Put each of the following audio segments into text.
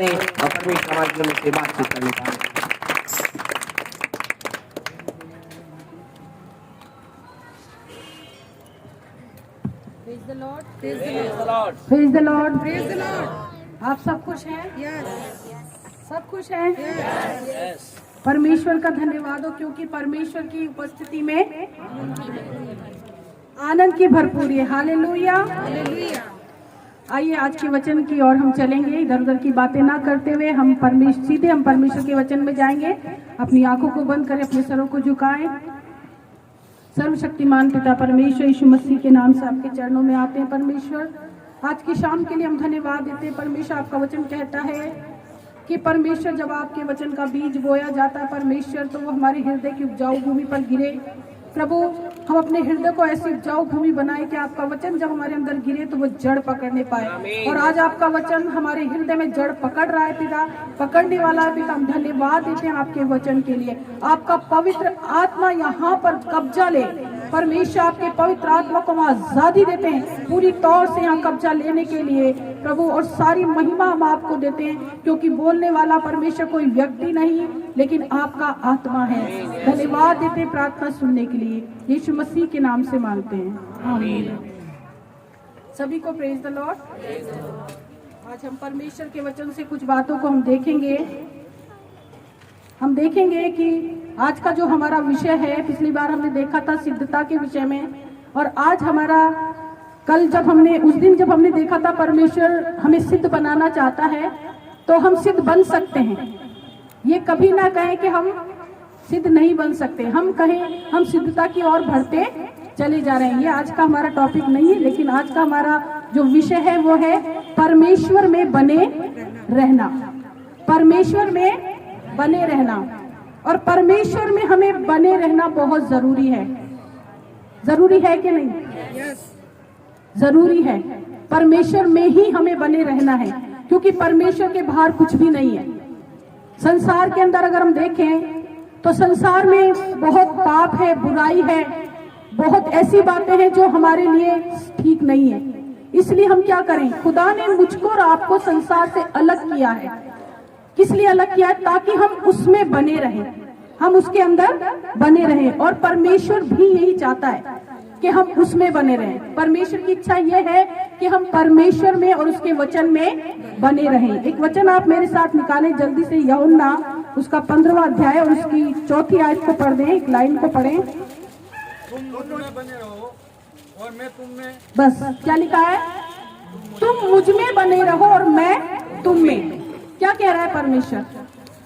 और परमेश्वर हमारे जीवन से बातचीत करने का Praise the Lord. Praise the Lord. Praise the Lord. आप सब खुश हैं? Yes. सब खुश हैं? Yes. परमेश्वर का धन्यवाद हो, क्योंकि परमेश्वर की उपस्थिति में आनंद की भरपूरी है। हालेलुया। Hallelujah. आइए आज के वचन की ओर हम चलेंगे, इधर उधर की बातें ना करते हुए हम परमेश्वर के वचन में जाएंगे। अपनी आंखों को बंद करें, अपने सरों को झुकाएं। सर्वशक्तिमान पिता परमेश्वर यीशु मसीह के नाम से आपके चरणों में आते हैं। परमेश्वर, आज की शाम के लिए हम धन्यवाद देते हैं। परमेश्वर, आपका वचन कहता है कि परमेश्वर, जब आपके वचन का बीज बोया जाता है परमेश्वर, तो वो हमारे हृदय की उपजाऊ भूमि पर गिरे। प्रभु, हम अपने हृदय को ऐसी उपजाऊ भूमि बनाए कि आपका वचन जब हमारे अंदर गिरे तो वो जड़ पकड़ने पाए। और आज आपका वचन हमारे हृदय में जड़ पकड़ रहा है पिता, पकड़ने वाला है पिता। हम धन्यवाद देते हैं आपके वचन के लिए। आपका पवित्र आत्मा यहाँ पर कब्जा ले। परमेश्वर, आपके पवित्र आत्मा को हम आजादी देते हैं पूरी तौर से यहाँ कब्जा लेने के लिए प्रभु। और सारी महिमा हम आपको देते हैं, क्योंकि बोलने वाला परमेश्वर कोई व्यक्ति नहीं लेकिन आपका आत्मा है। धन्यवाद देते हैं प्रार्थना सुनने के लिए, यीशु मसीह के नाम से मांगते हैं, आमीन। सभी को प्रेज द लॉर्ड। आज हम परमेश्वर के वचन से कुछ बातों को हम देखेंगे कि आज का जो हमारा विषय है, पिछली बार हमने देखा था सिद्धता के विषय में, और आज हमारा उस दिन जब हमने देखा था परमेश्वर हमें सिद्ध बनाना चाहता है तो हम सिद्ध बन सकते हैं। ये कभी ना कहें कि हम सिद्ध नहीं बन सकते, हम कहें हम सिद्धता की ओर बढ़ते चले जा रहे हैं। ये आज का हमारा टॉपिक नहीं है, लेकिन आज का हमारा जो विषय है वो है परमेश्वर में बने रहना। परमेश्वर में बने रहना, और परमेश्वर में हमें बने रहना बहुत जरूरी है। जरूरी है कि नहीं? Yes. जरूरी है। परमेश्वर में ही हमें बने रहना है, क्योंकि परमेश्वर के बाहर कुछ भी नहीं है। संसार के अंदर अगर हम देखें तो संसार में बहुत पाप है, बुराई है, बहुत ऐसी बातें हैं जो हमारे लिए ठीक नहीं है। इसलिए हम क्या करें? खुदा ने मुझको और आपको संसार से अलग किया है। किस लिए अलग किया है? ताकि हम उसमें बने रहें, हम उसके अंदर बने रहें। और परमेश्वर भी यही चाहता है कि हम उसमें बने रहें। परमेश्वर की इच्छा यह है कि हम परमेश्वर में और उसके वचन में बने रहें। एक वचन आप मेरे साथ निकालें जल्दी से, यूहन्ना उसका 15वां अध्याय और उसकी 4थी आयत को पढ़ दें, एक लाइन को पढ़ें। तुम मुझ में बने रहो और मैं तुम में। बस क्या लिखा है? तुम मुझ में बने रहो और मैं तुम में। क्या कह रहा है परमेश्वर?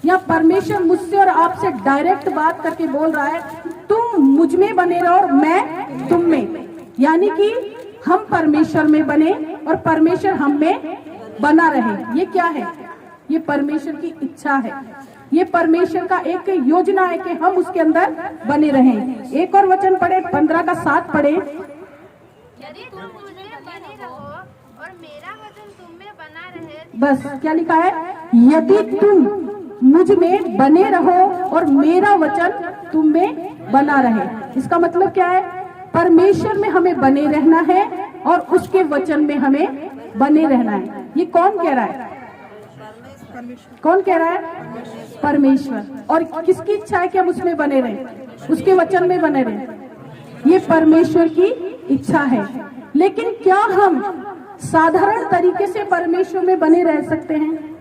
या परमेश्वर मुझसे और आपसे डायरेक्ट बात करके बोल रहा है, तुम मुझ में बने रहो और मैं तुम में। यानी कि हम परमेश्वर में बने और परमेश्वर हम में बना रहे। ये क्या है? ये परमेश्वर की इच्छा है। ये परमेश्वर का एक योजना है कि हम उसके अंदर बने रहें। एक और वचन पढ़े, 15 का 7 पढ़े। यदि तुम मुझ में बने रहो और मेरा वचन तुम में बना रहे। बस क्या लिखा है? यदि तुम मुझ में बने रहो और मेरा वचन तुम में बना रहे। इसका मतलब क्या है? परमेश्वर में हमें बने रहना है और उसके वचन में हमें बने रहना है। ये कौन कह रहा है? कौन कह रहा है? परमेश्वर। और किसकी इच्छा है कि हम उसमें बने रहें, उसके वचन में बने रहें? ये परमेश्वर की इच्छा है। लेकिन क्या हम साधारण तरीके से परमेश्वर में बने रह सकते हैं?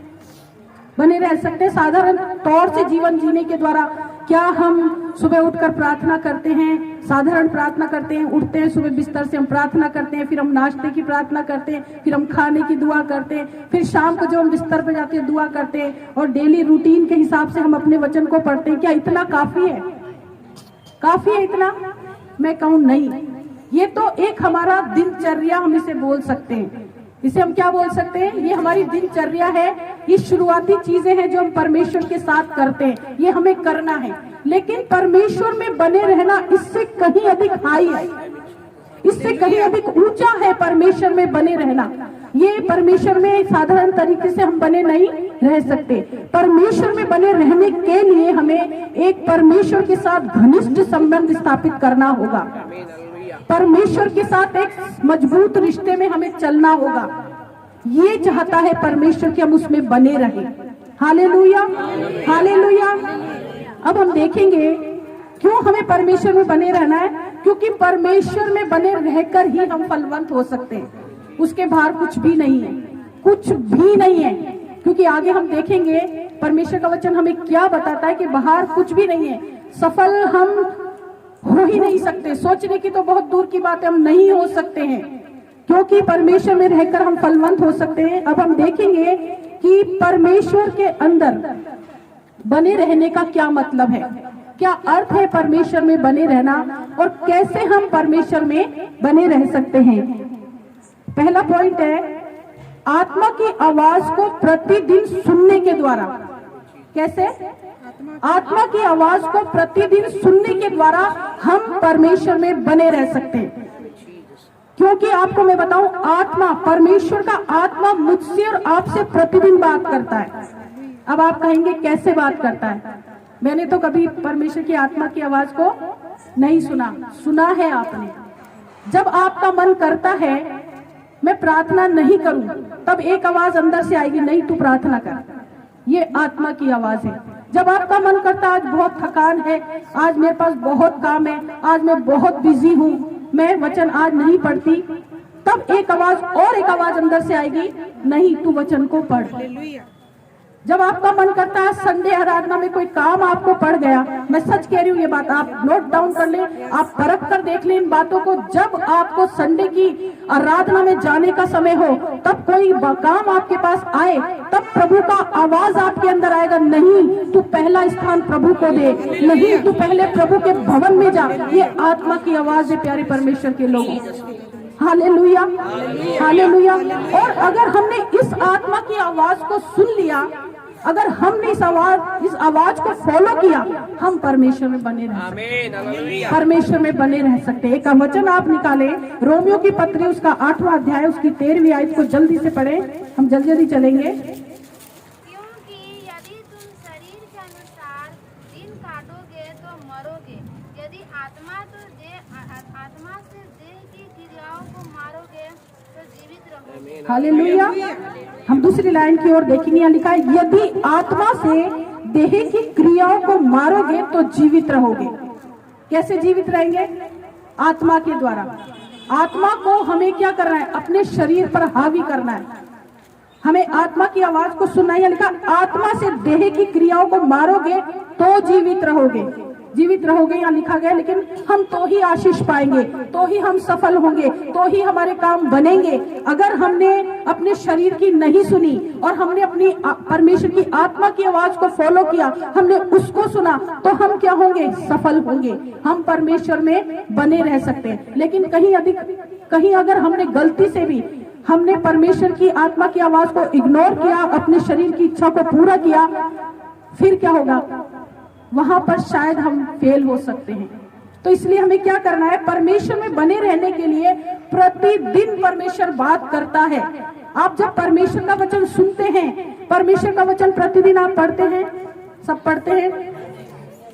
बने रह सकते हैं साधारण तौर से जीवन जीने के द्वारा? क्या हम सुबह उठकर प्रार्थना करते हैं, साधारण प्रार्थना करते हैं, उठते हैं सुबह बिस्तर से हम प्रार्थना करते हैं, फिर हम नाश्ते की प्रार्थना करते हैं, फिर हम खाने की दुआ करते हैं, फिर शाम को जो हम बिस्तर पे जाते हैं दुआ करते हैं, और डेली रूटीन के हिसाब से हम अपने वचन को पढ़ते हैं? क्या इतना काफी है? काफी है इतना? मैं कहूँ नहीं। ये तो एक हमारा दिनचर्या हम इसे बोल सकते हैं। इसे हम क्या बोल सकते हैं? ये हमारी दिनचर्या है। ये शुरुआती चीजें हैं जो हम परमेश्वर के साथ करते हैं, ये हमें करना है। लेकिन परमेश्वर में बने रहना इससे कहीं अधिक हाई है, इससे कहीं अधिक ऊंचा है। परमेश्वर में बने रहना, ये परमेश्वर में साधारण तरीके से हम बने नहीं रह सकते। परमेश्वर में बने रहने के लिए हमें एक परमेश्वर के साथ घनिष्ठ संबंध स्थापित करना होगा। परमेश्वर के साथ एक मजबूत रिश्ते में हमें चलना होगा। ये चाहता है परमेश्वर कि हम उसमें बने रहें। Hallelujah, hallelujah. अब हम देखेंगे क्यों हमें परमेश्वर में बने रहना है, क्योंकि परमेश्वर में बने रहकर ही हम फलवंत हो सकते हैं। उसके बाहर कुछ भी नहीं है, कुछ भी नहीं है। क्योंकि आगे हम देखेंगे परमेश्वर का वचन हमें क्या बताता है कि बाहर कुछ भी नहीं है। सफल हम हो ही नहीं सकते, सोचने की तो बहुत दूर की बात है, हम नहीं हो सकते हैं, क्योंकि परमेश्वर में रहकर हम फलवंत हो सकते हैं। अब हम देखेंगे कि परमेश्वर के अंदर बने रहने का क्या मतलब है, क्या अर्थ है परमेश्वर में बने रहना, और कैसे हम परमेश्वर में बने रह सकते हैं। पहला पॉइंट है आत्मा की आवाज को प्रतिदिन सुनने के द्वारा। कैसे? आत्मा की आवाज को प्रतिदिन सुनने के द्वारा हम परमेश्वर में बने रह सकते हैं। क्योंकि आपको मैं बताऊं, आत्मा, परमेश्वर का आत्मा मुझसे और आपसे प्रतिदिन बात करता है। अब आप कहेंगे कैसे बात करता है? मैंने तो कभी परमेश्वर की आत्मा की आवाज को नहीं सुना। सुना है आपने। जब आपका मन करता है मैं प्रार्थना नहीं करूं, तब एक आवाज अंदर से आएगी, नहीं तू प्रार्थना कर। ये आत्मा की आवाज है। जब आपका मन करता आज बहुत थकान है, आज मेरे पास बहुत काम है, आज मैं बहुत बिजी हूं, मैं वचन आज नहीं पढ़ती, तब एक आवाज और एक आवाज अंदर से आएगी, नहीं तू वचन को पढ़। जब आपका मन करता है संडे आराधना में कोई काम आपको पड़ गया, मैं सच कह रही हूँ, ये बात आप नोट डाउन कर लें, आप परख कर देख लें इन बातों को। जब आपको संडे की आराधना में जाने का समय हो, तब कोई काम आपके पास आए, तब प्रभु का आवाज आपके अंदर आएगा, नहीं तू पहला स्थान प्रभु को दे, नहीं तू पहले प्रभु के भवन में जा। ये आत्मा की आवाज है प्यारे परमेश्वर के लोगों। Hallelujah, hallelujah. और अगर हमने इस आत्मा की आवाज को सुन लिया, अगर हमने इस आवाज को फॉलो किया, हम परमेश्वर में बने रह सकते, परमेश्वर में बने रह सकते। एक वचन आप निकालें, रोमियो की पत्री उसका 8वां अध्याय उसकी 13वीं आयत को जल्दी से पढ़ें, हम जल्दी जल्दी चलेंगे। क्योंकि यदि तुम शरीर के अनुसार दिन काटोगे तो मरोगे, यदि आत्मा से देह की क्रियाओं को मारोगे तो जीवित रहोगे। हालेलुया। हम दूसरी लाइन की ओर देखेंगे, यहाँ लिखा है यदि आत्मा से देह की क्रियाओं को मारोगे तो जीवित रहोगे। कैसे जीवित रहेंगे? आत्मा के द्वारा। आत्मा को हमें क्या करना है? अपने शरीर पर हावी करना है। हमें आत्मा की आवाज को सुनना है। लिखा आत्मा से देह की क्रियाओं को मारोगे तो जीवित रहोगे। जीवित रहोगे यहाँ लिखा गया, लेकिन हम तो ही आशीष पाएंगे, तो ही हम सफल होंगे, तो ही हमारे काम बनेंगे। अगर हमने अपने शरीर की नहीं सुनी और हमने अपनी परमेश्वर की आत्मा की आवाज को फॉलो किया, हमने उसको सुना, तो हम क्या होंगे? सफल होंगे। हम परमेश्वर में बने रह सकते हैं। लेकिन कहीं अगर हमने गलती से भी हमने परमेश्वर की आत्मा की आवाज को इग्नोर किया, अपने शरीर की इच्छा को पूरा किया, फिर क्या होगा? वहां पर शायद हम फेल हो सकते हैं। तो इसलिए हमें क्या करना है? परमेश्वर में बने रहने के लिए प्रतिदिन परमेश्वर बात करता है। आप जब परमेश्वर का वचन सुनते हैं, परमेश्वर का वचन प्रतिदिन आप पढ़ते हैं, सब पढ़ते हैं,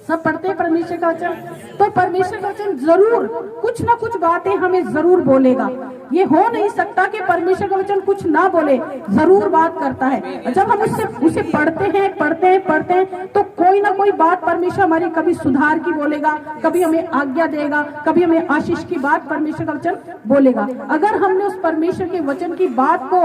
सब पढ़ते हैं परमेश्वर का वचन, तो परमेश्वर का वचन जरूर कुछ ना कुछ बातें हमें जरूर बोलेगा। ये हो नहीं सकता कि परमेश्वर का वचन कुछ ना बोले, जरूर बात करता है। जब हम उसे पढ़ते हैं तो कोई ना कोई बात परमेश्वर हमारी कभी सुधार की बोलेगा, कभी हमें आज्ञा देगा, कभी हमें आशीष की बात परमेश्वर का वचन बोलेगा। अगर हमने उस परमेश्वर के वचन की बात को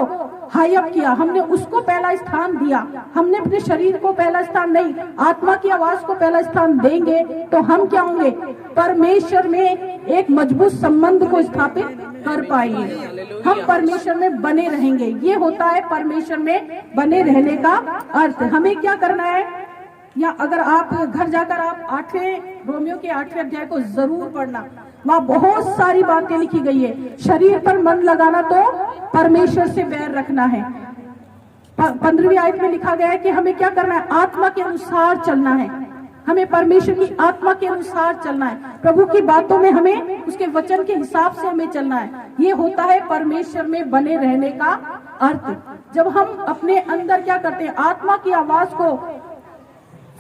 हाई अप किया, हमने उसको पहला स्थान दिया, हमने अपने शरीर को पहला स्थान नहीं, आत्मा की आवाज को पहला स्थान देंगे, तो हम क्या होंगे? परमेश्वर में एक मजबूत संबंध को स्थापित कर पाएंगे। हम परमेश्वर में बने रहेंगे। ये होता है परमेश्वर में बने रहने का अर्थ। हमें क्या करना है? या अगर आप घर जाकर आप रोमियो के 8वें अध्याय को जरूर पढ़ना, वहाँ बहुत सारी बातें लिखी गई है। शरीर पर मन लगाना तो परमेश्वर से बैर रखना है। 15वीं आयत में लिखा गया है कि हमें क्या करना है? आत्मा के अनुसार चलना है। हमें परमेश्वर की आत्मा के अनुसार चलना है। प्रभु की बातों में हमें उसके वचन के हिसाब से हमें चलना है। ये होता है परमेश्वर में बने रहने का अर्थ। जब हम अपने अंदर क्या करते हैं? आत्मा की आवाज को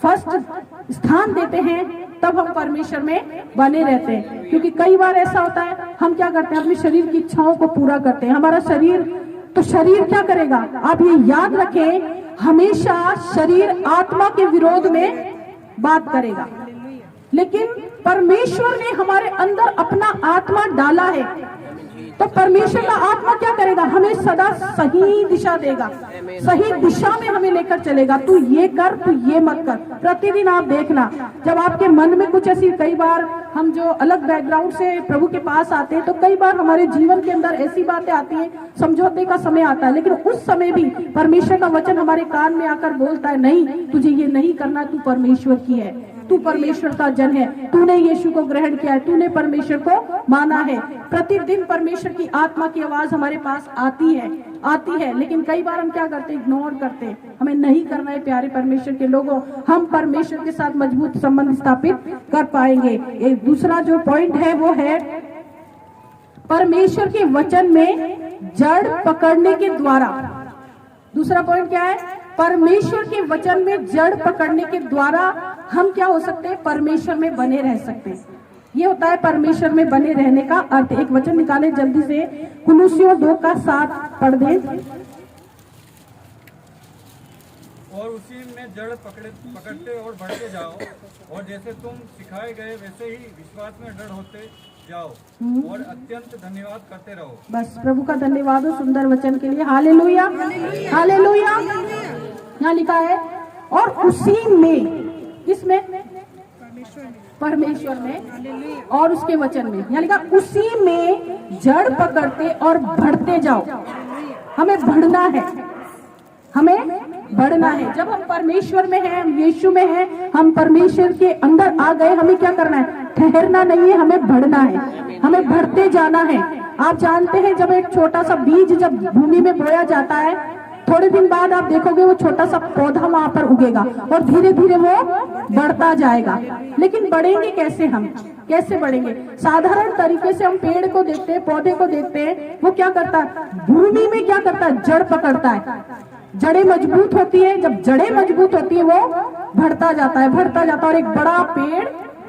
फर्स्ट स्थान देते हैं, तब हम परमेश्वर में बने रहते हैं। क्योंकि कई बार ऐसा होता है, हम क्या करते हैं? अपने शरीर की इच्छाओं को पूरा करते हैं। हमारा शरीर तो शरीर क्या करेगा? आप ये याद रखें, हमेशा शरीर आत्मा के विरोध में बात करेगा, लेकिन परमेश्वर ने हमारे अंदर अपना आत्मा डाला है, तो परमेश्वर का आत्मा क्या करेगा? हमें सदा सही दिशा देगा, सही दिशा में हमें लेकर चलेगा। तू ये कर, तू ये मत कर। प्रतिदिन आप देखना, जब आपके मन में कुछ ऐसी, कई बार हम जो अलग बैकग्राउंड से प्रभु के पास आते हैं, तो कई बार हमारे जीवन के अंदर ऐसी बातें आती हैं, समझौते का समय आता है, लेकिन उस समय भी परमेश्वर का वचन हमारे कान में आकर बोलता है, नहीं, तुझे ये नहीं करना, तू परमेश्वर की है, तू परमेश्वर का जन है, तूने यीशु को ग्रहण किया है, तूने परमेश्वर को माना है। प्रतिदिन परमेश्वर की आत्मा की आवाज हमारे पास आती है, लेकिन कई बार हम क्या करते हैं? इग्नोर करते हैं। हमें नहीं करना है प्यारे परमेश्वर के लोगों, हम परमेश्वर के साथ मजबूत संबंध स्थापित कर पाएंगे। एक दूसरा जो पॉइंट है वो है परमेश्वर के वचन में जड़ पकड़ने के द्वारा। दूसरा पॉइंट क्या है? परमेश्वर के वचन में जड़ पकड़ने के द्वारा हम क्या हो सकते हैं? परमेश्वर में बने रह सकते हैं। ये होता है परमेश्वर में बने रहने का अर्थ। एक वचन निकाले जल्दी से, कुलुस्सियों 2:7 पढ़ दें। और उसी में जड़ पकड़ते और बढ़ते जाओ, और जैसे तुम सिखाए गए वैसे ही विश्वास में दृढ़ होते जाओ, और अत्यंत धन्यवाद करते रहो। बस प्रभु का धन्यवाद हो सुंदर वचन के लिए। Hallelujah, hallelujah. यहाँ लिखा है और उसी में, किसमें? परमेश्वर में और उसके वचन में। यहाँ लिखा उसी में जड़ पकड़ते और बढ़ते जाओ। हमें बढ़ना है, हमें बढ़ना है। जब हम परमेश्वर में हैं, हम यीशु में हैं, हम परमेश्वर के अंदर आ गए, हमें क्या करना है? ठहरना नहीं है, हमें बढ़ना है, हमें बढ़ते जाना है। आप जानते हैं, जब एक छोटा सा बीज जब भूमि में बोया जाता है, थोड़े दिन बाद आप देखोगे वो छोटा सा पौधा वहां पर उगेगा और धीरे धीरे वो बढ़ता जाएगा। लेकिन बढ़ेंगे कैसे? हम कैसे बढ़ेंगे? साधारण तरीके से हम पेड़ को देखते हैं, पौधे को देखते हैं, वो क्या करता है? भूमि में क्या करता है? जड़ पकड़ता है, जड़ें मजबूत होती है। जब जड़ें मजबूत होती है वो बढ़ता जाता है, बढ़ता जाता है और एक बड़ा पेड़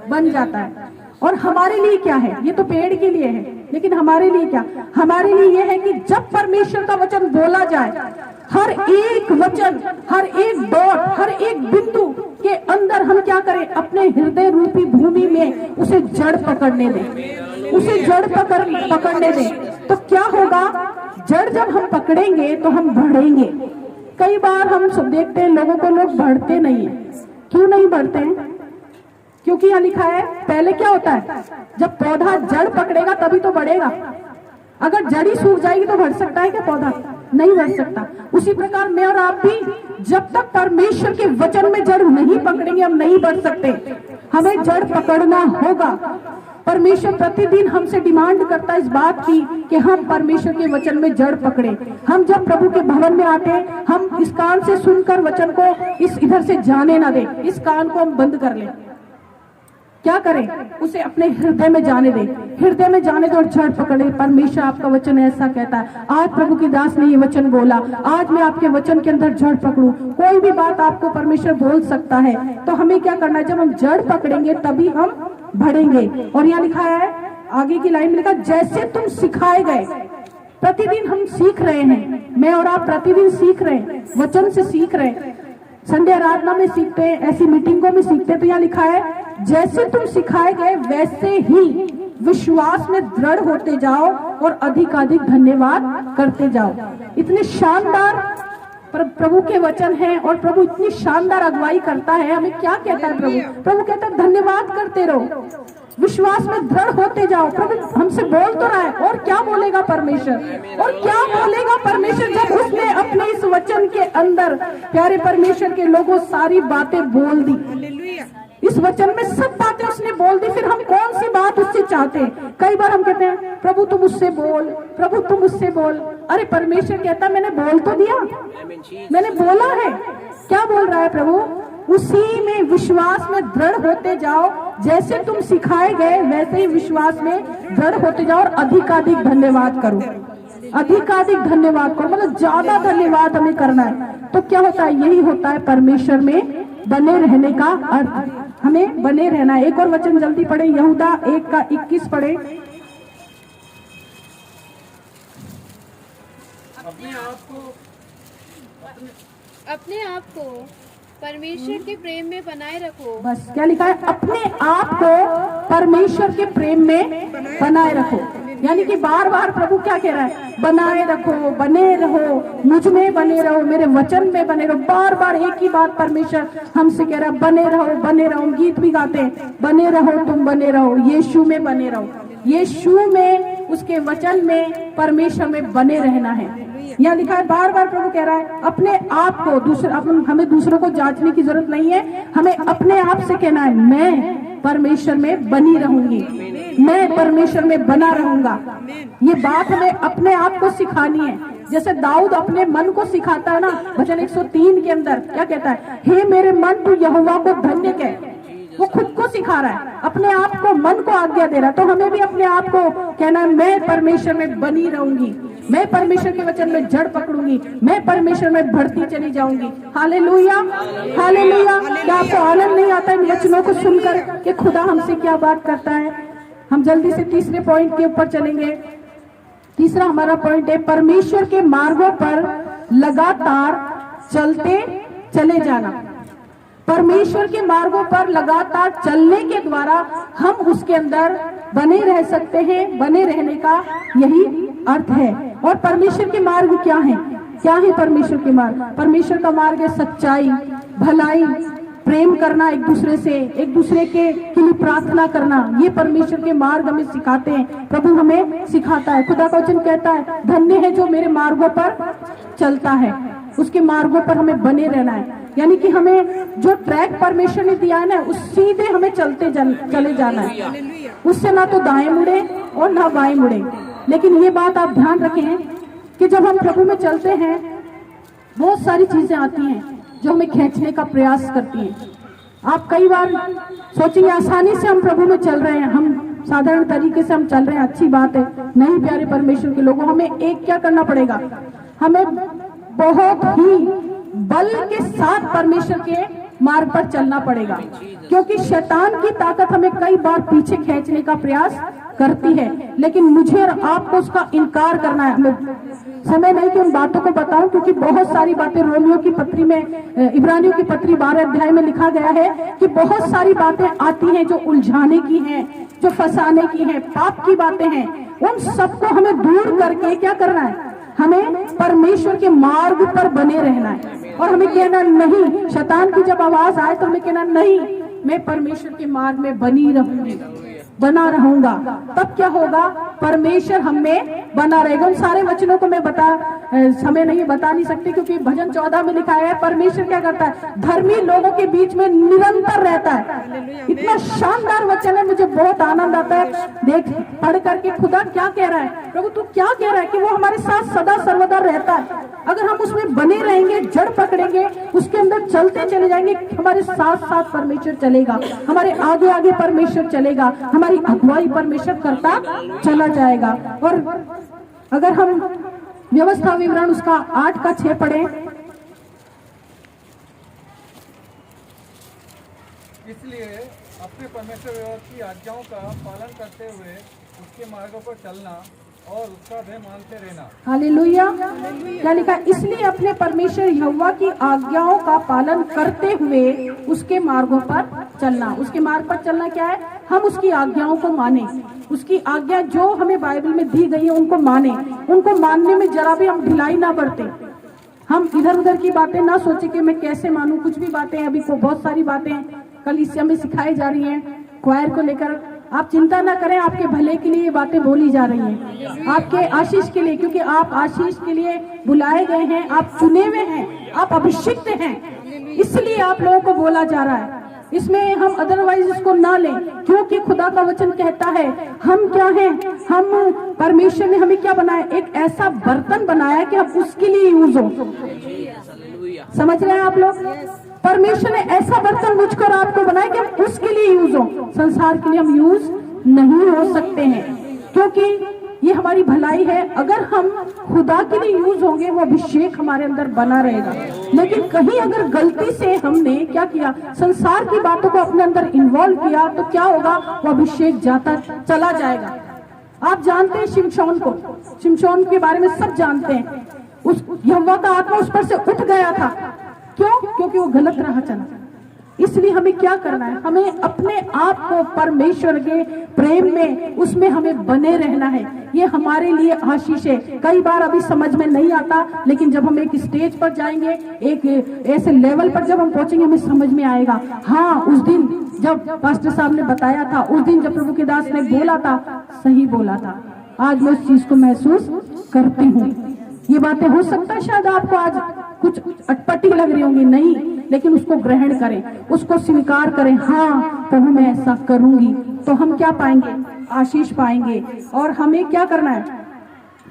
बन जाता है। और हमारे लिए क्या है? ये तो पेड़ के लिए है, लेकिन हमारे लिए क्या? हमारे लिए ये है कि जब परमेश्वर का वचन बोला जाए, हर एक वचन, हर एक डॉट, हर एक बिंदु के अंदर हम क्या करें? अपने हृदय रूपी भूमि में उसे जड़ पकड़ने दें, उसे जड़ पकड़ने दें। तो क्या होगा? जड़ जब हम पकड़ेंगे तो हम बढ़ेंगे। कई बार हम सब देखते हैं लोगों को, लोग बढ़ते नहीं है। क्यों नहीं बढ़ते हैं? क्योंकि यहाँ लिखा है, पहले क्या होता है? जब पौधा जड़ पकड़ेगा तभी तो बढ़ेगा। अगर जड़ ही सूख जाएगी तो बढ़ सकता है क्या पौधा? नहीं बढ़ सकता। उसी प्रकार मैं और आप भी जब तक परमेश्वर के वचन में जड़ नहीं पकड़ेंगे, हम नहीं बढ़ सकते। हमें जड़ पकड़ना होगा। परमेश्वर प्रतिदिन हमसे डिमांड करता है इस बात की कि हम परमेश्वर के वचन में जड़ पकड़े। हम जब प्रभु के भवन में आते हैं, हम इस कान से सुनकर वचन को इस इधर से जाने ना दें, इस कान को हम बंद कर लें। क्या करें? उसे अपने हृदय में जाने दें, हृदय में जाने दो और जड़ पकड़े। परमेश्वर आपका वचन ऐसा कहता है। आज प्रभु की दास ने ये वचन बोला, आज मैं आपके वचन के अंदर जड़ पकड़ूं। कोई भी बात आपको परमेश्वर बोल सकता है, तो हमें क्या करना है? जब हम जड़ पकड़ेंगे तभी हम बढ़ेंगे। और यहाँ लिखा है, आगे की लाइन में लिखा, जैसे तुम सिखाए गए। प्रतिदिन हम सीख रहे हैं, मैं और आप प्रतिदिन सीख रहे हैं, वचन से सीख रहे हैं। संडे आराधना में सीखते हैं, ऐसी मीटिंगों में सीखते हैं। तो यहाँ लिखा है, जैसे तुम सिखाए गए वैसे ही विश्वास में दृढ़ होते जाओ और अधिकाधिक धन्यवाद करते जाओ। इतने शानदार प्रभु के वचन हैं और प्रभु इतनी शानदार अगुवाई करता है। हमें क्या कहता है प्रभु? प्रभु कहता है धन्यवाद करते रहो, विश्वास में दृढ़ होते जाओ। प्रभु हमसे बोल तो रहा है, और क्या बोलेगा परमेश्वर? और क्या बोलेगा परमेश्वर जब उसने अपने इस वचन के अंदर प्यारे परमेश्वर के लोगों सारी बातें बोल दी। इस वचन में सब बातें उसने बोल दी। फिर हम कौन सी बात उससे चाहते हैं? कई बार हम कहते हैं प्रभु तुम मुझसे बोल, प्रभु तुम मुझसे बोल। अरे परमेश्वर कहता मैंने बोल तो दिया, मैंने बोला है। क्या बोल रहा है प्रभु? उसी में विश्वास में दृढ़ होते जाओ, जैसे तुम सिखाए गए वैसे ही विश्वास में दृढ़ होते जाओ और अधिकाधिक धन्यवाद करो। अधिकाधिक धन्यवाद करो, मतलब ज्यादा धन्यवाद हमें करना है। तो क्या होता है? यही होता है परमेश्वर में बने रहने का अर्थ। हमें बने रहना है। एक और वचन जल्दी पढ़े, यहूदा 1:21 पढ़े। अपने अपने आप को परमेश्वर के प्रेम में बनाए रखो। बस क्या लिखा है, अपने आप को परमेश्वर के प्रेम में बनाए रखो। यानी कि बार बार प्रभु क्या कह रहा है, बनाए रखो, बने रहो, मुझ में बने रहो, मेरे वचन में बने रहो। बार बार एक ही बात परमेश्वर हमसे कह रहा है, बने रहो, बने रहो। गीत भी गाते हैं, बने रहो तुम बने रहो, यीशु में बने रहो। यीशु में, उसके वचन में, परमेश्वर में बने रहना है। यहाँ लिखा है, बार बार प्रभु कह रहा है अपने आप को, हमें दूसरों को जांचने की जरूरत नहीं है। हमें अपने आप से कहना है, मैं परमेश्वर में बनी रहूंगी, मैं परमेश्वर में बना रहूंगा। ये बात हमें अपने आप को सिखानी है। जैसे दाऊद अपने मन को सिखाता है ना, भजन 103 के अंदर क्या कहता है, हे मेरे मन तू यहोवा को धन्य कह। वो खुद को सिखा रहा है, अपने आप को, मन को आज्ञा दे रहा है। तो हमें भी अपने आप को कहना है, मैं परमेश्वर में बनी रहूंगी, मैं परमेश्वर के वचन में जड़ पकड़ूंगी, मैं परमेश्वर में बढ़ती चली जाऊंगी। Hallelujah, hallelujah. क्या आपको आनंद नहीं आता है वचनों को सुनकर कि खुदा हमसे क्या बात करता है? हम जल्दी से तीसरे पॉइंट के ऊपर चलेंगे। तीसरा हमारा पॉइंट है, परमेश्वर के मार्गों पर लगातार चलते चले जाना। परमेश्वर के मार्गों पर लगातार चलने के द्वारा हम उसके अंदर बने रह सकते हैं। बने रहने का यही अर्थ है। और परमेश्वर के मार्ग क्या है? क्या है परमेश्वर के मार्ग? परमेश्वर का मार्ग है सच्चाई, भलाई, प्रेम करना, एक दूसरे से, एक दूसरे के लिए प्रार्थना करना। ये परमेश्वर के मार्ग हमें सिखाते हैं, प्रभु हमें सिखाता है। खुदा का वचन कहता है, धन्य है जो मेरे मार्गों पर चलता है। उसके मार्गों पर हमें बने रहना है। यानी कि हमें जो ट्रैक परमेश्वर ने दिया है ना, उस सीधे हमें चले जाना है। उससे ना तो दाएं मुड़े और ना बाएं मुड़े। लेकिन ये बात आप ध्यान रखें कि जब हम प्रभु में चलते हैं, बहुत सारी चीजें आती हैं जो हमें खींचने का प्रयास करती हैं। आप कई बार सोचेंगे आसानी से हम प्रभु में चल रहे हैं, हम साधारण तरीके से हम चल रहे हैं, अच्छी बात है। नहीं प्यारे परमेश्वर के लोगों, हमें एक क्या करना पड़ेगा, हमें बहुत ही बल के साथ परमेश्वर के मार्ग पर चलना पड़ेगा। क्योंकि शैतान की ताकत हमें कई बार पीछे खींचने का प्रयास करती है, लेकिन मुझे और आपको उसका इनकार करना है। हमें समय नहीं कि उन बातों को बताऊं, क्योंकि बहुत सारी बातें रोमियो की पत्री में, इब्रानियों की पत्री 12 अध्याय में लिखा गया है कि बहुत सारी बातें आती हैं जो उलझाने की हैं, जो फंसाने की हैं, पाप की बातें हैं। उन सबको हमें दूर करके क्या करना है, हमें परमेश्वर के मार्ग पर बने रहना है। और हमें कहना नहीं, शैतान की जब आवाज आए तो हमें कहना नहीं, मैं परमेश्वर के मार्ग में बनी रहूंगी, बना रहूंगा। तब क्या होगा, परमेश्वर हम में बना रहेगा। उन सारे वचनों को मैं समय नहीं बता नहीं सकती, क्योंकि भजन 14 में लिखा है, परमेश्वर क्या करता है, धर्मी लोगों के बीच में निरंतर रहता है। इतना शानदार वचन है, मुझे बहुत आनंद आता है देख पढ़ करके। खुदा क्या कह रहा है, प्रभु तू क्या कह रहा है कि वो हमारे साथ सदा सर्वदा रहता है। अगर हम उसमें बने रहेंगे, जड़ पकड़ेंगे, उसके अंदर चलते चले जाएंगे, हमारे साथ साथ परमेश्वर चलेगा, हमारे आगे आगे परमेश्वर चलेगा, हमारी अगुवाई परमेश्वर करता चला जाएगा। और अगर हम व्यवस्था विवरण उसका 8:6 पढ़ें, इसलिए अपने परमेश्वर की आज्ञाओं का पालन करते हुए उसके मार्गों पर चलना और उसका भय मानते रहना। हालेलुया। क्या लिखा, इसलिए अपने परमेश्वर यहोवा की आज्ञाओं का पालन करते हुए उसके मार्गों पर चलना। उसके मार्ग पर चलना क्या है, हम उसकी आज्ञाओं को माने, उसकी आज्ञा जो हमें बाइबल में दी गई है उनको माने। उनको मानने में जरा भी हम ढिलाई ना बरते, हम इधर उधर की बातें ना सोचे कि मैं कैसे मानूं। कुछ भी बातें अभी को बहुत सारी बातें कलीसिया में सिखाई जा रही हैं क्वायर को लेकर। आप चिंता ना करें, आपके भले के लिए ये बातें बोली जा रही हैं, आपके आशीष के लिए, क्योंकि आप आशीष के लिए बुलाए गए हैं, आप चुने हुए हैं, आप अभिषिक्त हैं, इसलिए आप लोगों को बोला जा रहा है। इसमें हम अदरवाइज इसको ना लें, क्योंकि खुदा का वचन कहता है हम क्या हैं, हम परमेश्वर ने हमें क्या बनाया, एक ऐसा बर्तन बनाया कि हम उसके लिए यूज हो। समझ रहे हैं आप लोग, परमेश्वर ने ऐसा बर्तन मुझको और आपको बनाया कि हम उसके लिए यूज हो, संसार के लिए हम यूज नहीं हो सकते हैं, क्योंकि ये हमारी भलाई है। अगर हम खुदा के लिए यूज होंगे, वो अभिषेक हमारे अंदर बना रहेगा। लेकिन कहीं अगर गलती से हमने क्या किया, संसार की बातों को अपने अंदर इन्वॉल्व किया, तो क्या होगा, वो अभिषेक जाता चला जाएगा। आप जानते हैं शिमशोन के बारे में सब जानते हैं। उस यहोवा का आत्मा उस पर से उठ गया था, क्यों? क्योंकि वो गलत राह चला। इसलिए हमें क्या करना है? हमें अपने आप को परमेश्वर के प्रेम में, उसमें हमें बने रहना है। ये हमारे लिए आशीष है। कई बार अभी समझ में नहीं आता, लेकिन जब हम एक स्टेज पर जाएंगे, एक ऐसे लेवल पर जब हम पहुंचेंगे, हमें समझ में आएगा। हाँ, उस दिन जब पास्टर साहब ने बताया था, उस दिन जब प्रभु के दास ने बोला था, सही बोला था। आज मैं उस चीज को महसूस करती हूँ। ये बातें हो सकता है शायद आपको आज कुछ अटपटी लग रही होंगी, नहीं, लेकिन उसको ग्रहण करें, उसको स्वीकार करें। हाँ प्रभु मैं ऐसा करूंगी, तो हम क्या पाएंगे? आशीष पाएंगे। और हमें क्या करना है?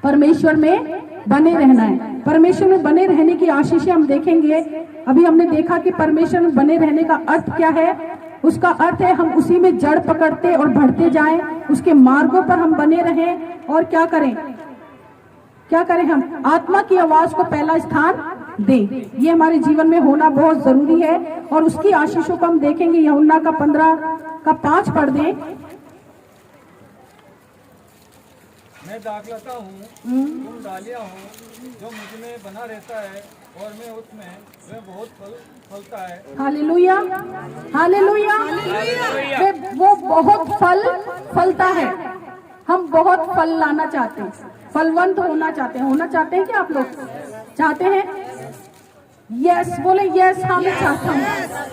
परमेश्वर में बने रहना है। परमेश्वर में बने रहने की आशीष हम देखेंगे। अभी हमने देखा कि परमेश्वर में बने रहने का अर्थ क्या है। उसका अर्थ है हम उसी में जड़ पकड़ते और बढ़ते जाएं, उसके मार्गों पर हम बने रहें। और क्या करें? क्या करें? हम आत्मा की आवाज को पहला स्थान दें। ये हमारे जीवन में होना बहुत जरूरी है। और उसकी आशीषों को हम देखेंगे। यूहन्ना का 15:5 पढ़ दें। मैं दाखलता हूँ, तुम डालियाँ हो, जो मुझ में बना रहता है और मैं उसमें, वह बहुत फल फलता है। Hallelujah, hallelujah. वो बहुत फल फलता है। हम बहुत फल लाना चाहते हैं, फलवंत होना चाहते हैं। होना चाहते हैं क्या आप लोग? चाहते हैं? यस बोले, यस हाँ मैं चाहता हूँ।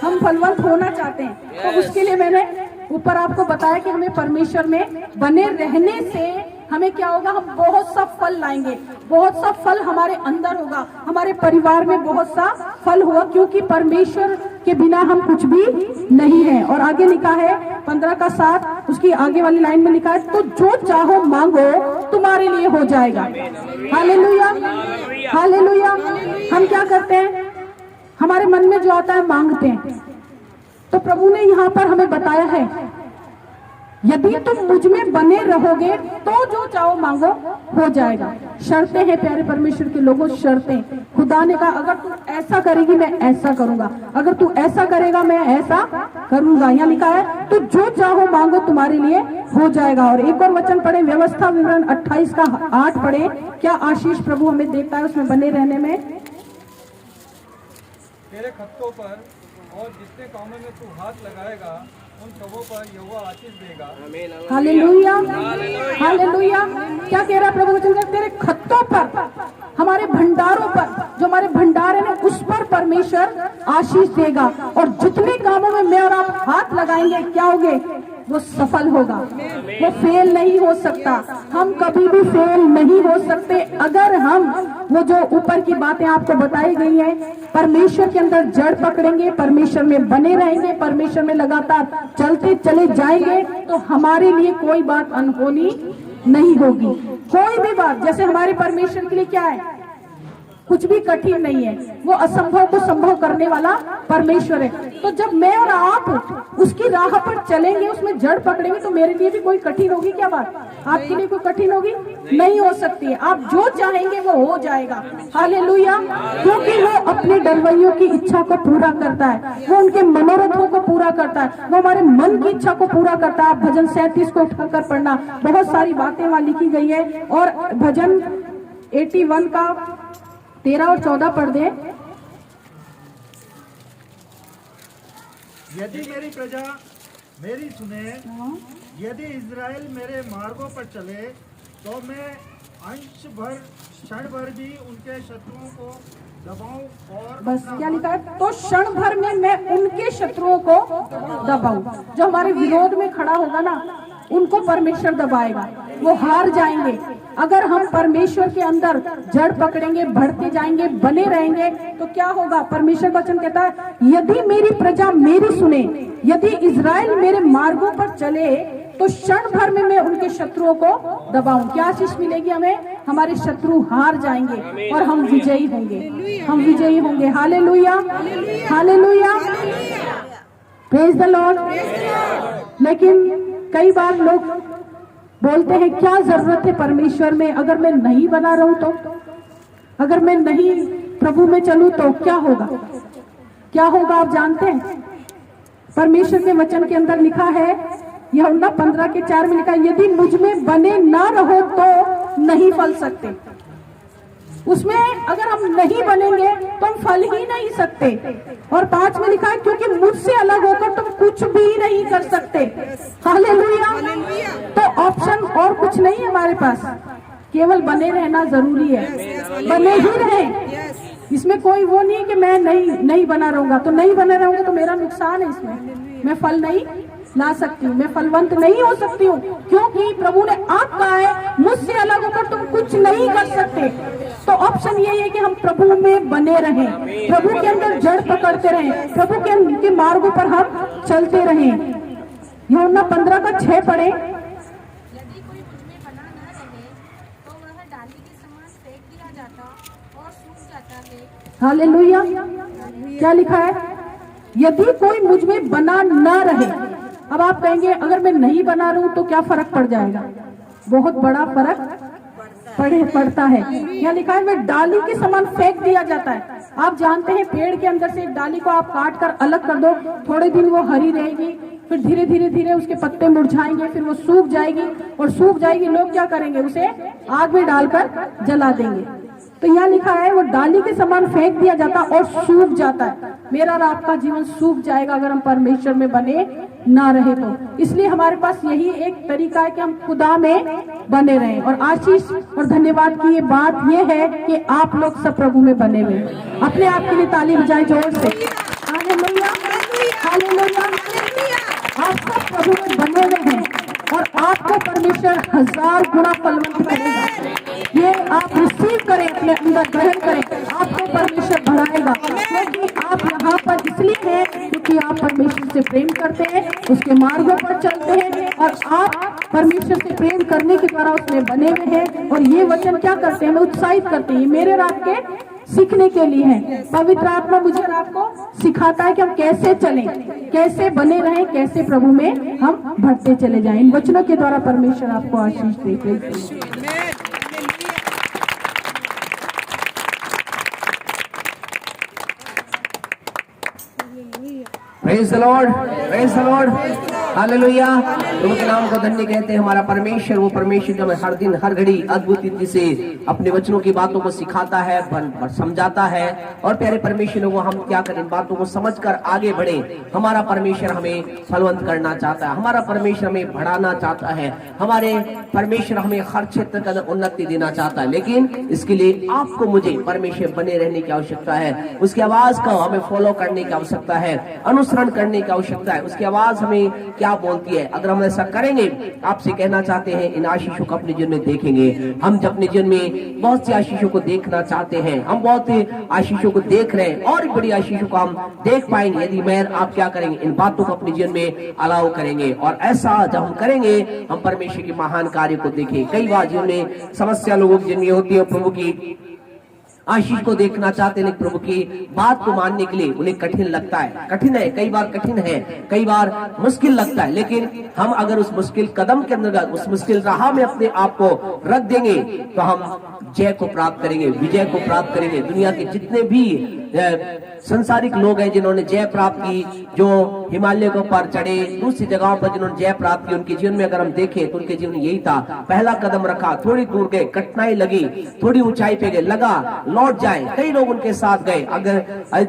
हम फलवंत होना चाहते हैं। तो उसके लिए मैंने ऊपर आपको बताया कि हमें परमेश्वर में बने रहने से हमें क्या होगा? हम बहुत सा फल लाएंगे। बहुत सा फल हमारे अंदर होगा, हमारे परिवार में बहुत सा फल होगा, क्योंकि परमेश्वर के बिना हम कुछ भी नहीं है। और आगे लिखा है 15:7, उसकी आगे वाली लाइन में लिखा है, तो जो चाहो मांगो तुम्हारे लिए हो जाएगा। Hallelujah, hallelujah. हम क्या करते हैं? हमारे मन में जो आता है मांगते हैं। तो प्रभु ने यहाँ पर हमें बताया है, यदि तुम मुझ में बने रहोगे तो जो चाहो मांगो हो जाएगा। शर्तें हैं प्यारे परमेश्वर के लोगों, शर्तें। खुदा ने कहा अगर तू ऐसा करेगी मैं ऐसा करूंगा, अगर तू ऐसा करेगा मैं ऐसा करूंगा। यहाँ लिखा है तो जो चाहो मांगो तुम्हारे लिए हो जाएगा। और एक और वचन पढ़े, व्यवस्था विवरण 28:8 पढ़े। क्या आशीष प्रभु हमें देता है उसमें बने रहने में? तेरे खत्तों पर और जितने कामों में तू हाथ लगाएगा उन सबों पर यहोवा आशीष देगा। Hallelujah, hallelujah. क्या कह रहा है प्रभु वचन? तेरे खत्तों पर, हमारे भंडारों पर, जो हमारे भंडार है ना, उस पर परमेश्वर आशीष देगा। और जितने कामों में मैं और आप हाथ लगाएंगे क्या होगे? वो सफल होगा, वो फेल नहीं हो सकता। हम कभी भी फेल नहीं हो सकते अगर हम वो जो ऊपर की बातें आपको बताई गई है, परमेश्वर के अंदर जड़ पकड़ेंगे, परमेश्वर में बने रहेंगे, परमेश्वर में लगातार चलते चले जाएंगे, तो हमारे लिए कोई बात अनहोनी नहीं होगी। कोई भी बात, जैसे हमारे परमेश्वर के लिए क्या है? कुछ भी कठिन नहीं है। वो असंभव को संभव करने वाला परमेश्वर है। तो जब मैं और आप उसकी राह पर चलेंगे, उसमें जड़ पकड़ेंगे, तो मेरे लिए भी कोई कठिन होगी क्या बात? आपके लिए कोई कठिन होगी? नहीं हो सकती है। आप जो चाहेंगे वो हो जाएगा। हालेलुया, क्योंकि वो अपने डरवैयों की इच्छा को पूरा करता है, वो उनके मनोरथों को पूरा करता है, वो हमारे मन की इच्छा को पूरा करता है। आप भजन 37 को उठाकर पढ़ना, बहुत सारी बातें वहां लिखी गई है। और भजन 81 का 13 और 14 पढ़ दें। यदि मेरी प्रजा मेरी सुने, यदि इज़राइल मेरे मार्गों पर चले, तो मैं अंश भर क्षण भर भी उनके शत्रुओं को दबाऊं। और बस क्या लिखा है? तो क्षण भर में मैं उनके शत्रुओं को दबाऊं। जो हमारे विरोध में खड़ा होगा ना, उनको परमेश्वर दबाएगा, वो हार जाएंगे। अगर हम परमेश्वर के अंदर जड़ पकड़ेंगे, बढ़ते जाएंगे, बने रहेंगे, तो क्या होगा? परमेश्वर वचन कहता है यदि मेरी प्रजा मेरी सुने, यदि इज़राइल मेरे मार्गों पर चले, तो क्षण भर में मैं उनके शत्रुओं को दबाऊं। क्या आशीष मिलेगी हमें? हमारे शत्रु हार जाएंगे और हम विजयी होंगे, हम विजयी होंगे। Hallelujah, hallelujah, praise the Lord. लेकिन कई बार लोग बोलते हैं क्या जरूरत है परमेश्वर में, अगर मैं नहीं बना रहूं तो, अगर मैं नहीं प्रभु में चलूं तो क्या होगा? क्या होगा आप जानते हैं? परमेश्वर के वचन के अंदर लिखा है, यूहन्ना 15:4 में लिखा है, यदि मुझ में बने ना रहो तो नहीं फल सकते। उसमें अगर हम नहीं बनेंगे तो हम फल ही नहीं सकते। और 5 में लिखा है क्योंकि मुझसे अलग होकर तुम कुछ भी नहीं कर सकते। हालेलुया। तो ऑप्शन और कुछ नहीं है हमारे पास, केवल बने रहना जरूरी है। बने ही रहे, इसमें कोई वो नहीं कि मैं नहीं बना रहूंगा। तो नहीं बने रहूंगा तो मेरा नुकसान है, इसमें मैं फल नहीं ला सकती हूँ, मैं फलवंत नहीं हो सकती हूँ, क्योंकि प्रभु ने आप कहा है मुझसे अलग होकर तुम कुछ नहीं कर सकते। तो ऑप्शन यही है कि हम प्रभु में बने रहें, प्रभु के अंदर जड़ पकड़ते रहें, प्रभु के मार्गों पर हम चलते रहें। यूहन्ना 15:6 पढ़े। यदि कोई मुझ में बना न रहे तो वह डाली के समान फेंक दिया जाता और सूख जाता है। हालेलुया। क्या लिखा है? यदि कोई मुझ में बना न रहे। अब आप कहेंगे अगर मैं नहीं बना रहूं तो क्या फर्क पड़ जाएगा? बहुत बड़ा फर्क पड़ता है। यहाँ लिखा है मैं डाली के समान फेंक दिया जाता है। आप जानते हैं पेड़ के अंदर से एक डाली को आप काट कर अलग कर दो, थोड़े दिन वो हरी रहेगी, फिर धीरे धीरे उसके पत्ते मुरझाएंगे, फिर वो सूख जाएगी, और सूख जाएगी लोग क्या करेंगे? उसे आग में डालकर जला देंगे। तो यहाँ लिखा है वो डाली के समान फेंक दिया जाता और सूख जाता है। मेरा और आपका जीवन सूख जाएगा अगर हम परमेश्वर में बने ना रहे तो। इसलिए हमारे पास यही एक तरीका है कि हम खुदा में बने रहें। और आशीष और धन्यवाद की ये बात ये है कि आप लोग सब प्रभु में बने हुए। अपने आप के लिए ताली बजाएं जोर से। Hallelujah, hallelujah. आप सब प्रभु में बने हुए हैं और आपको परमेश्वर 1000 गुना फलवंत करेगा। ये आप रिसीव करें, अपने अंदर ग्रहण करें, आपको परमेश्वर बढ़ाएगा। क्योंकि आप यहाँ पर इसलिए हैं क्योंकि आप परमेश्वर से प्रेम करते हैं, उसके मार्गों पर चलते हैं, और आप परमेश्वर से प्रेम करने के द्वारा उसमें बने हुए हैं। और ये वचन क्या करते हैं? हमें उत्साहित करते हैं। मेरे और आपके सीखने के लिए है। पवित्र आत्मा मुझे और आपको सिखाता है कि हम कैसे चलें, कैसे बने रहें, कैसे प्रभु में हम बढ़ते चले जाएं। इन वचनों के द्वारा परमेश्वर आपको आशीष दे। Praise the Lord, praise the Lord, hallelujah. प्रभु के नाम को धन्य कहते हैं। हमारा परमेश्वर वो परमेश्वर जो हमें हर दिन हर घड़ी अद्भुत रीति से अपने वचनों की बातों को सिखाता है, समझाता है। और प्यारे परमेश्वर वो हम क्या करें? इन बातों को समझकर आगे बढ़े। हमारा परमेश्वर हमें फलवंत करना चाहता है, हमारा परमेश्वर हमें बढ़ाना चाहता है, हमारे परमेश्वर हमें हर क्षेत्र का उन्नति देना चाहता है। लेकिन इसके लिए आपको मुझे परमेश्वर बने रहने की आवश्यकता है, उसकी आवाज को हमें फॉलो करने की आवश्यकता है, अनुसरण करने की आवश्यकता है। उसकी आवाज हमें क्या बोलती है? अगर हम ऐसा करेंगे, आपसे कहना चाहते हैं इन आशीषों को अपने जीवन में देखेंगे। हम जब अपने जीवन में बहुत सी आशीषों को देखना चाहते हैं, हम बहुत आशीषों को देख रहे हैं, और बड़ी आशीषों को हम देख पाएंगे यदि मैं आप क्या करेंगे? इन बातों को अपने जीवन में अलाउ करेंगे। और ऐसा जब हम करेंगे, हम परमेश्वर के महान कार्य को देखें। कई बार जीवन में समस्या लोगों की जिंदगी होती है, प्रभु की आशीष को देखना चाहते हैं, लेकिन प्रभु की बात को मानने के लिए उन्हें कठिन लगता है। कठिन है, कई बार कठिन है, कई बार मुश्किल लगता है। लेकिन हम अगर उस मुश्किल कदम के अंदर, उस मुश्किल राह में अपने आप को रख देंगे तो हम जय को प्राप्त करेंगे, विजय को प्राप्त करेंगे। दुनिया के जितने भी संसारिक लोग हैं जिन्होंने जय प्राप्त की, जो हिमालय के ऊपर चढ़े, दूसरी जगहों पर जिन्होंने जय प्राप्त की, उनके जीवन में अगर हम देखें तो उनके जीवन यही था। पहला कदम रखा, थोड़ी दूर गए, कठिनाई लगी, थोड़ी ऊंचाई पे गए, लगा लौट जाए। कई लोग उनके साथ गए। अगर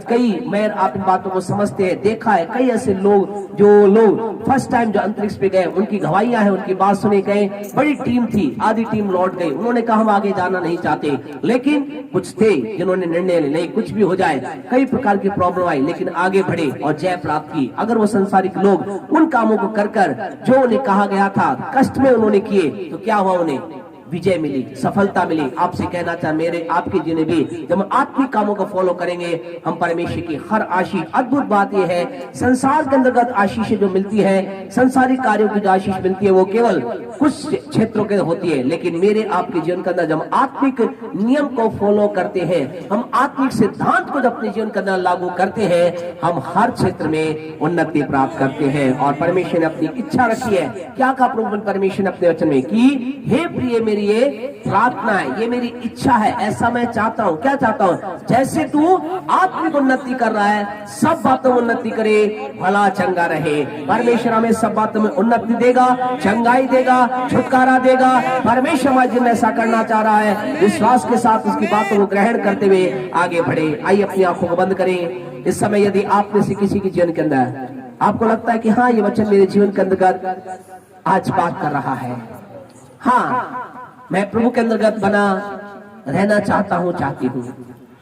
कई, मैं आप इन बातों को समझते हैं, देखा है कई ऐसे लोग जो लोग फर्स्ट टाइम जो अंतरिक्ष पे गए, उनकी गवाहियां हैं, उनकी बात सुने गए। बड़ी टीम थी, आधी टीम लौट गई। उन्होंने कहा हम आगे जाना नहीं चाहते, लेकिन कुछ थे जिन्होंने निर्णय ले, नहीं कुछ भी हो जाए, कई प्रकार की प्रॉब्लम आई, लेकिन आगे बढ़े और जय प्राप्त की। अगर वो संसारिक लोग उन कामों को कर जो उन्हें कहा गया था, कष्ट में उन्होंने किए, तो क्या हुआ? उन्हें विजय मिली, सफलता मिली। आपसे कहना चाहे मेरे आपके जीवन भी जब हम आत्मिक कामों को फॉलो करेंगे, हम परमेश्वर की हर आशीष, अद्भुत बात यह है संसार के अंतर्गत आशीष जो मिलती है, संसारिक कार्यों की जो आशीष मिलती है वो केवल कुछ क्षेत्रों के होती है। लेकिन मेरे आपके जीवन के अंदर जब हम आत्मिक नियम को फॉलो करते हैं, हम आत्मिक सिद्धांत को जब अपने जीवन के अंदर लागू करते हैं, हम हर क्षेत्र में उन्नति प्राप्त करते हैं। और परमेश्वर ने अपनी इच्छा रखी है, क्या कहा प्रभु परमेश्वर ने अपने वचन में कि हे प्रिय मेरी लिए प्रार्थना है, ये मेरी इच्छा है, ऐसा मैं चाहता हूँ। क्या चाहता हूँ? जैसे तू आत्मिक उन्नति कर रहा है, सब बातों में उन्नति करे, भला चंगा रहे। परमेश्वर हमें सब बातों में उन्नति देगा, चंगाई देगा, छुटकारा देगा। परमेश्वर हमारे जीवन में ऐसा करना चाह रहा है। विश्वास के साथ उसकी बातों को ग्रहण करते हुए आगे बढ़े। आइए अपनी आंखों को बंद करें। इस समय यदि आप में से किसी के जीवन के अंदर आपको लगता है कि हाँ, ये वचन मेरे जीवन के अंतर्गत आज बात कर रहा है, हाँ मैं प्रभु के अंतर्गत बना रहना चाहता हूँ, चाहती हूँ,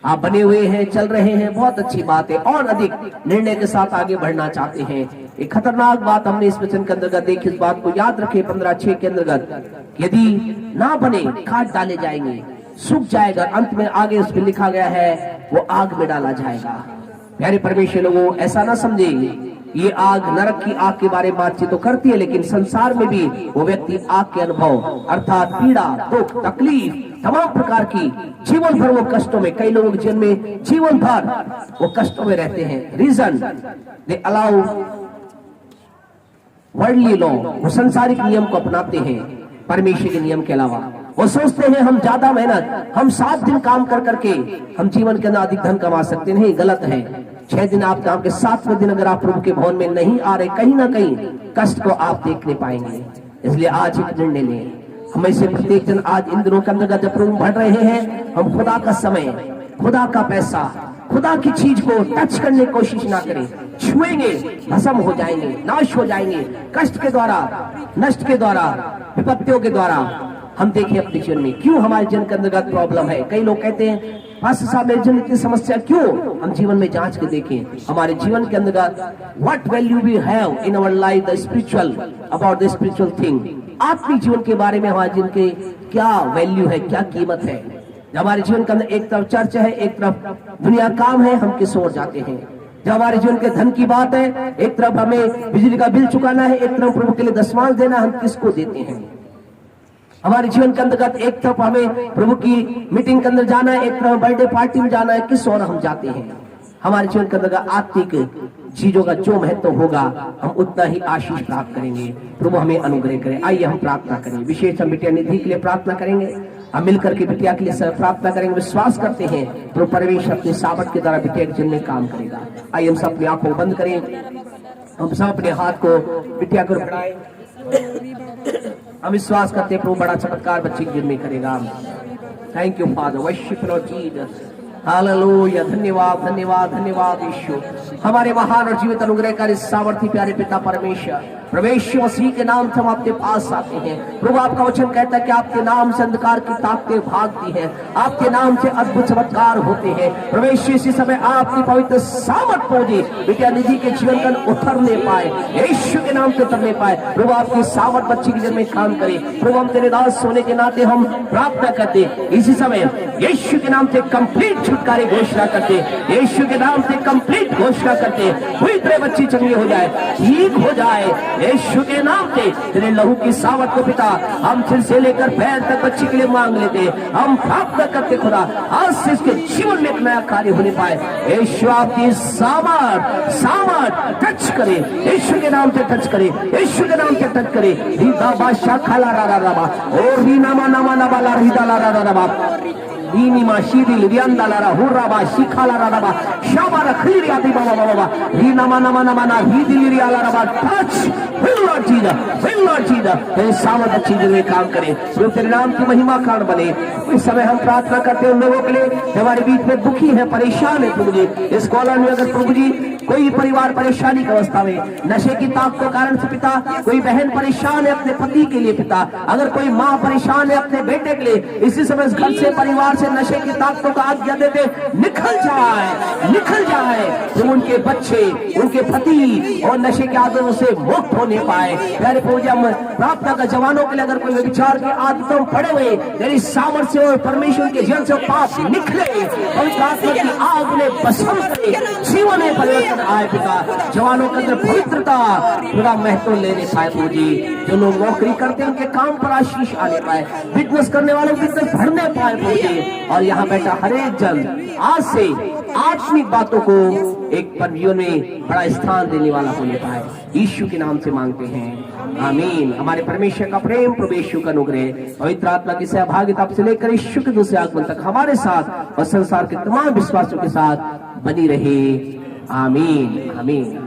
आप बने हुए हैं, चल रहे हैं, बहुत अच्छी बात है। और अधिक निर्णय के साथ आगे बढ़ना चाहते हैं। एक खतरनाक बात हमने इस वचन के अंतर्गत देखी, इस बात को याद रखें 15:6 के अंतर्गत, यदि ना बने काट डाले जाएंगे, सूख जाएगा। अंत में आगे उस पर लिखा गया है वो आग में डाला जाएगा। प्यारे परमेश्वर लोगों, ऐसा ना समझे ये आग नरक की आग के बारे में बातचीत तो करती है, लेकिन संसार में भी वो व्यक्ति आग के अनुभव अर्थात पीड़ा, दुख, तकलीफ, तमाम प्रकार की जीवन भर वो कष्टों में, कई लोगों के जीवन में जीवन भर वो कष्टों में रहते हैं। Reason they allow worldly law, वो संसारिक नियम को अपनाते हैं परमेश्वर के नियम के अलावा। वो सोचते हैं हम ज्यादा मेहनत, हम 7 दिन काम कर करके हम जीवन के अंदर अधिक धन कमा सकते। नहीं, गलत है। 6 दिन आप काम के 7वें दिन अगर आप प्रभु के भवन में नहीं आ रहे, कहीं ना कहीं कष्ट को आप देखने पाएंगे। इसलिए आज एक निर्णय लें। हमें से प्रत्येक जन आज इन दिनों के अंदर जब प्रभु बढ़ रहे हैं, हम खुदा का समय, खुदा का पैसा, खुदा की चीज को टच करने की कोशिश ना करें। छुएंगे भस्म हो जाएंगे, नाश हो जाएंगे, कष्ट के द्वारा, नष्ट के द्वारा, विपत्तियों के द्वारा। हम देखें अपने जीवन में क्यों हमारे जीवन के अंतर्गत प्रॉब्लम है। कई लोग कहते हैं पास्टर साहब मेरे जीवन की समस्या क्यों। हम जीवन में जांच के देखें हमारे जीवन के अंतर्गत what value we have in our life, the spiritual, about the spiritual thing. आत्मिक जीवन के बारे में हमारे जीवन के क्या वैल्यू है, क्या कीमत है। हमारे जीवन के अंदर एक तरफ चर्च है, एक तरफ दुनिया काम है, हम किस ओर जाते हैं। जब हमारे जीवन के धन की बात है, एक तरफ हमें बिजली का बिल चुकाना है, एक तरफ प्रभु के लिए दशमांश देना, हम किसको देते हैं। हमारे जीवन के अंतर्गत एक तरफ हमें प्रभु की मीटिंग के अंदर जाना है, एक तरफ बर्थडे पार्टी में जाना है, किस ओर हम जाते हैं। हमारे जीवन के अंतर्गत आत्मिक चीजों का जो महत्व होगा, हम उतना ही आशीष प्राप्त करेंगे। प्रभु हमें अनुग्रह करे। आइए हम प्रार्थना करें। विशेष हम बिटिया निधि के लिए प्रार्थना करेंगे। हम मिलकर के बिटिया के लिए प्रार्थना करेंगे। विश्वास करते हैं प्रभु परमेश्वर अपने सामर्थ के द्वारा बिटिया के जीवन में काम करेगा। आइए हम सब अपनी आंखों को बंद करें। हम सब अपने हाथ को बिटिया को बढ़ाएं। हम विश्वास करते हैं प्रभु बड़ा चमत्कार बच्चे के जीवन में करेगा। Thank you father, worship Lord Jesus, hallelujah. धन्यवाद धन्यवाद धन्यवाद यीशु, हमारे महान और जीवित अनुग्रहकारी सामर्थी प्यारे पिता परमेश्वर, प्रवेश मसीह के नाम से हम आपके पास आते हैं। प्रभु आपका वचन कहता है कि आपके नाम से अंधकार की ताकतें भागती हैं, आपके नाम से अद्भुत चमत्कार होते हैं। प्रवेश इसी समय आपकी पवित्र सामर्थ पहुंची बिटिया निधि के जीवन में उतरने पाए, यीशु के नाम से उतरने पाए। प्रभु आपकी सामर्थ बच्ची के जीवन में काम करे। प्रभु हम तेरे दास होने के नाते हम प्रार्थना करते इसी समय यीशु के नाम से कंप्लीट छुटकारे घोषणा करते, यीशु के नाम से कंप्लीट घोषणा करते। हुई तेरे बच्ची चंगी हो जाए, ठीक हो जाए यीशु के नाम से। तेरे लहू की सावत को पिता हम सिर से लेकर पैर तक बच्ची के लिए मांग लेते, हम प्रार्थना करते खुदा आज से इसके जीवन में एक नया कार्य होने पाए। यीशु आपकी सामर्थ टच करे, यीशु के नाम से टच करे, यीशु के नाम से टच करे। रीदा बादशाह खाला रा रा बा और रीना मा नामा ना बाला रीदा ला रा रा बा रीनी मा शीदी लियांदा ला रा हुर्रा बा शिखाला रा बा शाबा रखली आती बाबा बाबा रीना मा नामा नामा ना रीदी लिया ला रा बा टच फिल लॉर्ड जीसस तेरे सामर्थ अच्छी जगह काम करे, जो तेरे नाम की महिमा कारण बने। इस समय हम प्रार्थना करते हैं उन लोगों के लिए जो हमारे बीच में दुखी है, परेशान है। प्रभु जी इस कॉलोनी में अगर प्रभु जी कोई परिवार परेशानी की अवस्था में, नशे की ताकत के कारण से पिता, कोई बहन परेशान है अपने पति के लिए पिता, अगर कोई माँ परेशान है अपने बेटे के लिए, इसी समय इस घर से परिवार से नशे की ताकतों का आज्ञा देते निकल जाए। तुम उनके बच्चे, उनके पति और नशे के आदतों से मुक्त होने पाए। प्यारे प्रभु जी हम प्रार्थना का जवानों के लिए अगर कोई विचार की आदतों में पड़े हुए, तेरी सामर्थ्य और परमेश्वर के जीवन से पाप निकले, पवित्र आत्मा की आग ने भस्म करे, जीवन में परिवर्तन दर्शन आए पिता, जवानों के अंदर पवित्रता खुदा महत्व लेने पाए प्रभु जी। जो लोग नौकरी करते हैं उनके काम पर आशीष आने पाए, बिजनेस करने वालों बिजनेस बढ़ने पाए प्रभु जी। और यहाँ बैठा हर एक जन आज से आत्मिक बातों को एक जीवन में बड़ा स्थान देने वाला होने पाए, यीशु के नाम से मांगते हैं, आमीन। हमारे परमेश्वर का प्रेम, प्रभु यीशु का अनुग्रह, पवित्र आत्मा की सहभागिता से लेकर यीशु के दूसरे आगमन तक हमारे साथ और संसार के तमाम विश्वासियों के साथ बनी रहे, आमीन आमीन।